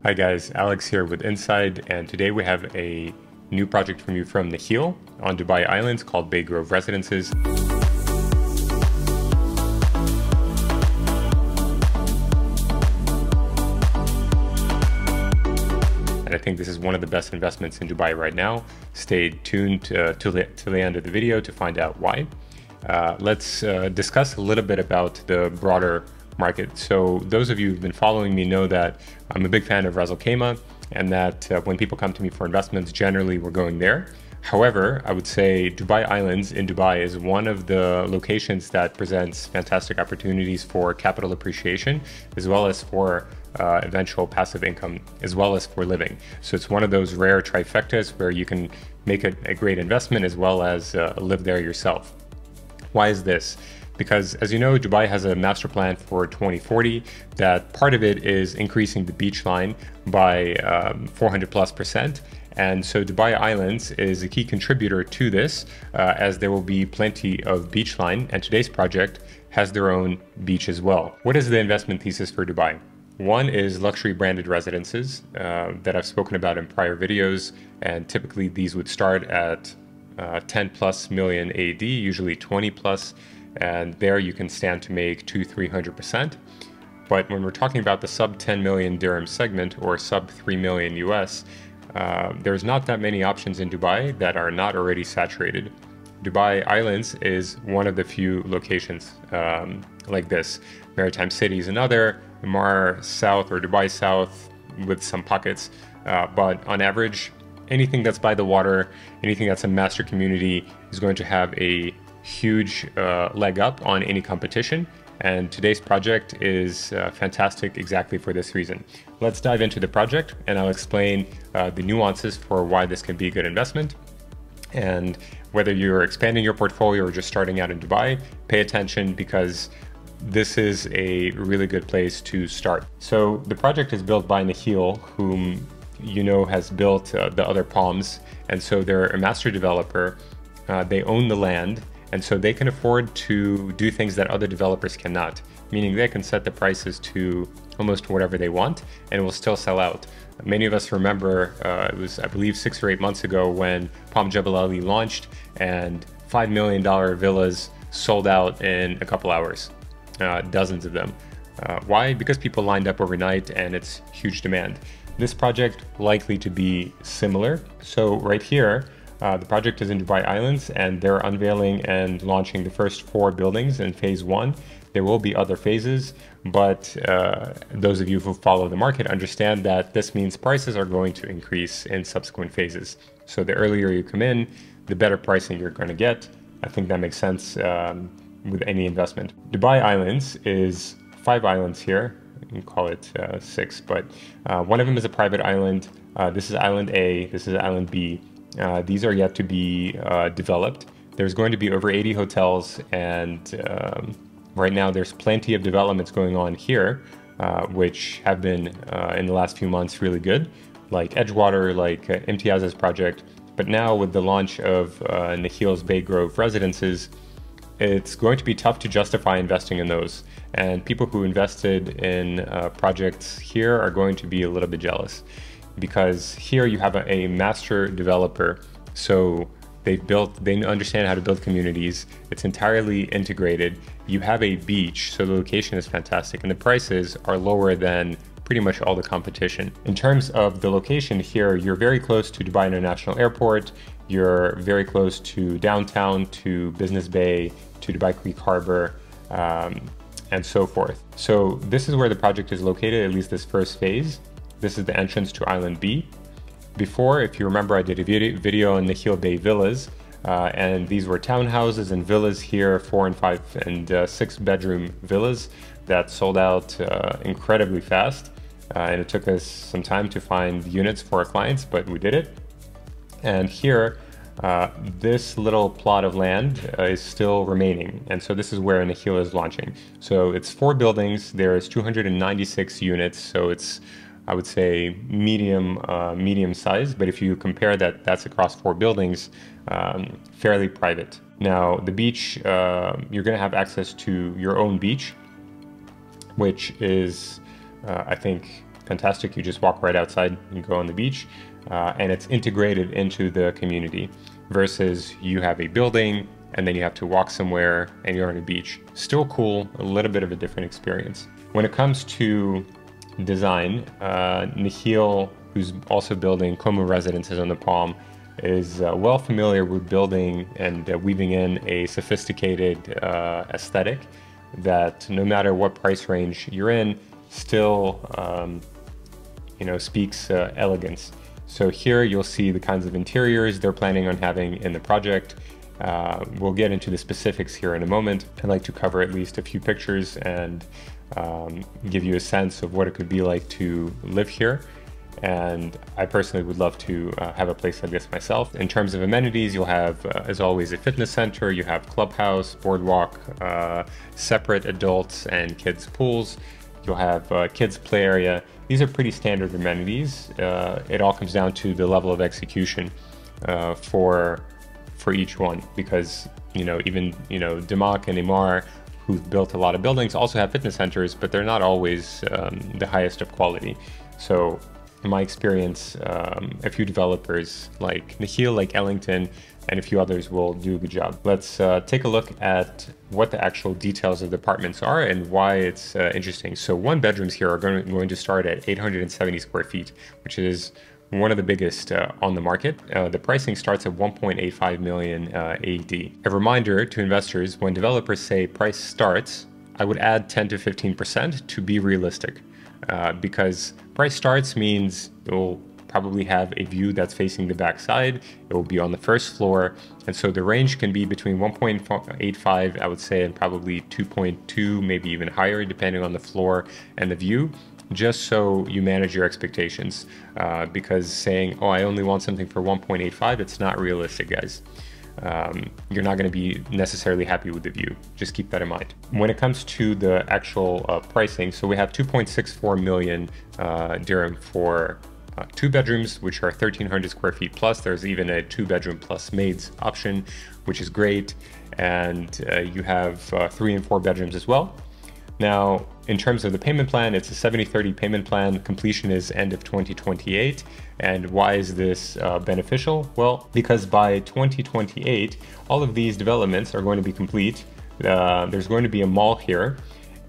Hi guys, Alex here with Inside, and today we have a new project from Nakheel on Dubai Islands called Bay Grove Residences. And I think this is one of the best investments in Dubai right now. Stay tuned to the end of the video to find out why. Let's discuss a little bit about the broader market. So those of you who've been following me know that I'm a big fan of Ras Al Khaimah, and that when people come to me for investments, generally we're going there. However, I would say Dubai Islands in Dubai is one of the locations that presents fantastic opportunities for capital appreciation, as well as for eventual passive income, as well as for living. So it's one of those rare trifectas where you can make a great investment as well as live there yourself. Why is this? Because as you know, Dubai has a master plan for 2040 that part of it is increasing the beach line by 400+%. And so Dubai Islands is a key contributor to this, as there will be plenty of beach line, and today's project has their own beach as well. What is the investment thesis for Dubai? One is luxury branded residences that I've spoken about in prior videos, and typically these would start at 10+ million AD, usually 20+. And there you can stand to make 200–300%. But when we're talking about the sub 10 million dirham segment or sub 3 million US, there's not that many options in Dubai that are not already saturated. Dubai Islands is one of the few locations like this. Maritime City is another, Mar South or Dubai South with some pockets. But on average, anything that's by the water, anything that's a master community is going to have a huge leg up on any competition, and today's project is fantastic exactly for this reason. Let's dive into the project and I'll explain the nuances for why this can be a good investment. And whether you're expanding your portfolio or just starting out in Dubai, pay attention because this is a really good place to start. So the project is built by Nakheel, whom you know has built the other palms, and so they're a master developer. They own the land, and so they can afford to do things that other developers cannot, meaning they can set the prices to almost whatever they want and it will still sell out. Many of us remember, it was, I believe, 6 or 8 months ago when Palm Jebel Ali launched and $5 million villas sold out in a couple hours, dozens of them. Why? Because people lined up overnight and it's huge demand. This project likely to be similar. So right here, the project is in Dubai Islands and they're unveiling and launching the first 4 buildings in phase 1. There will be other phases, but those of you who follow the market understand that this means prices are going to increase in subsequent phases. So the earlier you come in, the better pricing you're going to get. I think that makes sense with any investment. Dubai Islands is 5 islands here. You can call it 6, but one of them is a private island. This is Island A, this is Island B. These are yet to be developed. There's going to be over 80 hotels, and right now there's plenty of developments going on here, which have been in the last few months really good, like Edgewater, like Imtiaz's project. But now with the launch of Nakheel's Bay Grove Residences, it's going to be tough to justify investing in those. And people who invested in projects here are going to be a little bit jealous, because here you have a master developer, so they understand how to build communities. It's entirely integrated. You have a beach, so the location is fantastic, and the prices are lower than pretty much all the competition. In terms of the location here, you're very close to Dubai International Airport, you're very close to downtown, to Business Bay, to Dubai Creek Harbor, and so forth. So this is where the project is located, at least this first phase. This is the entrance to Island B. Before, if you remember, I did a video on Nakheel Bay Villas, and these were townhouses and villas here, 4 and 5 and 6 bedroom villas that sold out incredibly fast. And it took us some time to find units for our clients, but we did it. And here, this little plot of land is still remaining. And so this is where Nakheel is launching. So it's 4 buildings, there is 296 units, so it's, I would say, medium size, but if you compare that, that's across 4 buildings, fairly private. Now, the beach, you're going to have access to your own beach, which is, I think, fantastic. You just walk right outside and go on the beach, and it's integrated into the community versus you have a building and then you have to walk somewhere and you're on a beach. Still cool, a little bit of a different experience. When it comes to design, Nakheel, who's also building Como residences on the Palm, is well familiar with building and weaving in a sophisticated aesthetic that no matter what price range you're in, still speaks elegance. So here you'll see the kinds of interiors they're planning on having in the project. We'll get into the specifics here in a moment. I'd like to cover at least a few pictures and give you a sense of what it could be like to live here. And I personally would love to have a place like this myself. In terms of amenities, you'll have, as always, a fitness center, you have clubhouse, boardwalk, separate adults and kids pools. You'll have kids play area. These are pretty standard amenities. It all comes down to the level of execution for each one, because even Demak and Imar, who've built a lot of buildings, also have fitness centers, but they're not always the highest of quality. So in my experience, a few developers like Nakheel, like Ellington, and a few others will do a good job. Let's take a look at what the actual details of the apartments are and why it's interesting. So one bedrooms here are going to start at 870 square feet, which is one of the biggest on the market. The pricing starts at 1.85 million AD. A reminder to investors, when developers say price starts, I would add 10 to 15% to be realistic. Because price starts means it will probably have a view that's facing the back side. It will be on the first floor. And so the range can be between 1.85, I would say, and probably 2.2, maybe even higher, depending on the floor and the view, just so you manage your expectations. Because saying, oh, I only want something for 1.85, it's not realistic, guys. You're not going to be necessarily happy with the view. Just keep that in mind. When it comes to the actual pricing, so we have 2.64 million dirham for 2 bedrooms, which are 1,300 square feet plus. There's even a 2-bedroom plus maids option, which is great. And you have 3 and 4 bedrooms as well. Now, in terms of the payment plan, it's a 70-30 payment plan. Completion is end of 2028. And why is this beneficial? Well, because by 2028, all of these developments are going to be complete. There's going to be a mall here,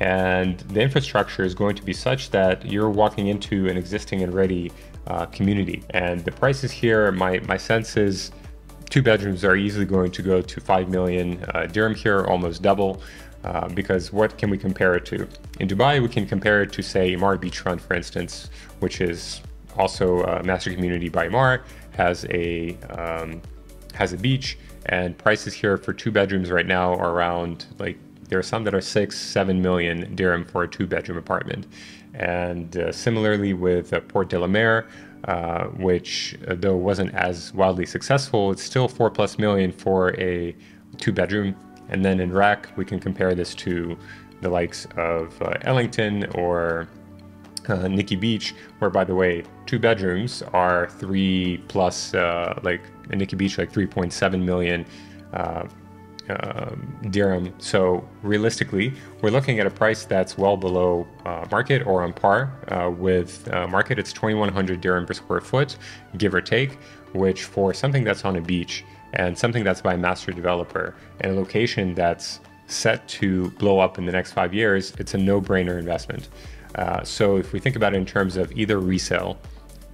and the infrastructure is going to be such that you're walking into an existing and ready community. And the prices here, my sense is 2 bedrooms are easily going to go to 5 million dirham here, almost double. Because what can we compare it to? In Dubai, we can compare it to, say, Imar Beachfront, for instance, which is also a master community by Imar, has a beach, and prices here for 2 bedrooms right now are around, like, there are some that are 6-7 million dirham for a 2-bedroom apartment. And similarly with Port de la Mer, which though wasn't as wildly successful, it's still 4+ million for a 2-bedroom. And then in RAC, we can compare this to the likes of Ellington or Nikki Beach, where, by the way, 2 bedrooms are 3+, like in Nikki Beach, like 3.7 million dirham. So realistically, we're looking at a price that's well below market or on par with market. It's 2,100 dirham per square foot, give or take, which for something that's on a beach and something that's by a master developer and a location that's set to blow up in the next 5 years, it's a no-brainer investment. So if we think about it in terms of either resale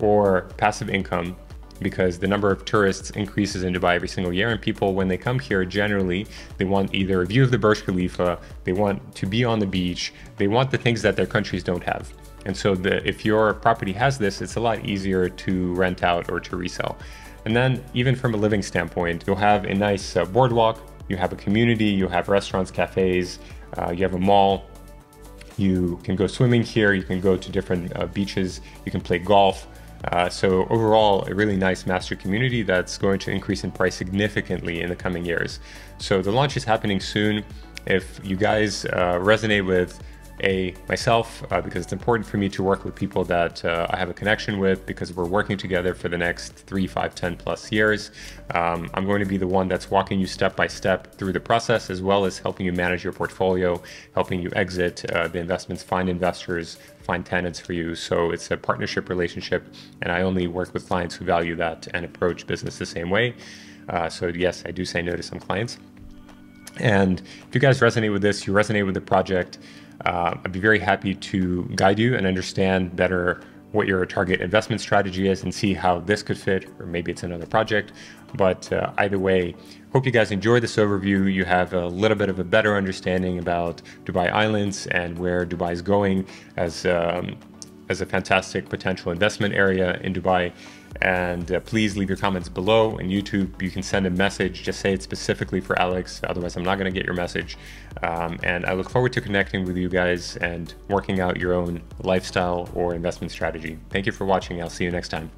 or passive income, because the number of tourists increases in Dubai every single year, and people, when they come here, generally, they want either a view of the Burj Khalifa, they want to be on the beach, they want the things that their countries don't have. And so if your property has this, it's a lot easier to rent out or to resell. And then even from a living standpoint, you'll have a nice boardwalk, you have a community, you have restaurants, cafes, you have a mall, you can go swimming here, you can go to different beaches, you can play golf. So overall, a really nice master community that's going to increase in price significantly in the coming years. So the launch is happening soon. If you guys resonate with myself, because it's important for me to work with people that I have a connection with, because we're working together for the next 3, 5, 10+ years. I'm going to be the one that's walking you step by step through the process, as well as helping you manage your portfolio, helping you exit the investments, find investors, find tenants for you. So it's a partnership relationship, and I only work with clients who value that and approach business the same way. So yes, I do say no to some clients. And if you guys resonate with this, you resonate with the project, I'd be very happy to guide you and understand better what your target investment strategy is and see how this could fit, or maybe it's another project. But either way, hope you guys enjoy this overview. You have a little bit of a better understanding about Dubai Islands and where Dubai is going as a fantastic potential investment area in Dubai. And please leave your comments below. In YouTube, you can send a message, just say it specifically for Alex, otherwise I'm not going to get your message. And I look forward to connecting with you guys and working out your own lifestyle or investment strategy. Thank you for watching. I'll see you next time.